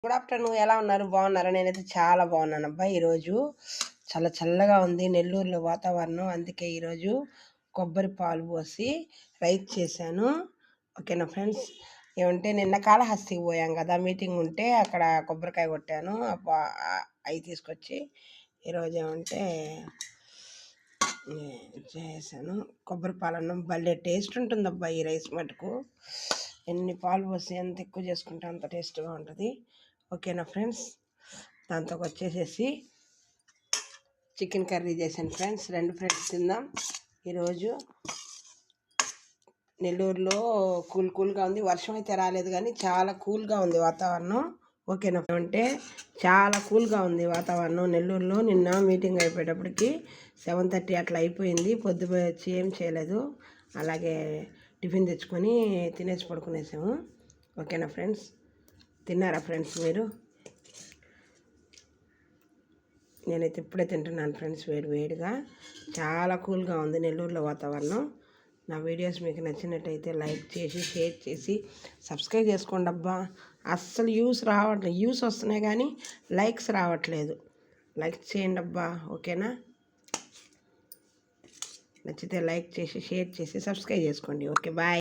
Good afternoon. ఎలా ఉన్నారు? బాగున్నారా? నేనైతే చాలా బాగున్నాను అబ్బా. ఈరోజు చాలా చల్లగా ఉంది నెల్లూరులో వాతావరణం. అందుకే ఈరోజు కొబ్బరి పాలు పోసి రైస్ చేశాను. ఓకేనా ఫ్రెండ్స్? ఏమంటే నిన్న కాళహస్తికి పోయాం కదా, మీటింగ్ ఉంటే అక్కడ కొబ్బరికాయ కొట్టాను. అవి తీసుకొచ్చి ఈరోజు ఏమంటే చేశాను. కొబ్బరి పాలన్నం భలే టేస్ట్ ఉంటుందబ్బా ఈ రైస్ మటుకు. ఎన్ని పాలు పోసి ఎంత ఎక్కువ చేసుకుంటే అంత టేస్ట్గా ఉంటుంది. ఓకేనా ఫ్రెండ్స్? దాంతో వచ్చేసేసి చికెన్ కర్రీ చేశాను ఫ్రెండ్స్. రెండు ఫ్రెండ్స్ తిందాం. ఈరోజు నెల్లూరులో కూల్గా ఉంది. వర్షం అయితే రాలేదు కానీ చాలా కూల్గా ఉంది వాతావరణం. ఓకేనా అంటే చాలా కూల్గా ఉంది వాతావరణం నెల్లూరులో. నిన్న మీటింగ్ అయిపోయేటప్పటికి 7:30 అట్లా అయిపోయింది. పొద్దుపోయి వచ్చి ఏం చేయలేదు, అలాగే టిఫిన్ తెచ్చుకొని తినేసి పడుకునేసాము. ఓకేనా ఫ్రెండ్స్? తిన్నారా ఫ్రెండ్స్ మీరు? నేనైతే ఇప్పుడే తింటున్నాను ఫ్రెండ్స్, వేడిగా. చాలా కూల్గా ఉంది నెల్లూరులో వాతావరణం. నా వీడియోస్ మీకు నచ్చినట్టయితే లైక్ చేసి, షేర్ చేసి, సబ్స్క్రైబ్ చేసుకోండి అబ్బా. అస్సలు యూస్ వస్తున్నాయి కానీ లైక్స్ రావట్లేదు. లైక్ చేయండి అబ్బా. ఓకేనా? నచ్చితే లైక్ చేసి, షేర్ చేసి, సబ్స్క్రైబ్ చేసుకోండి. Okay, bye.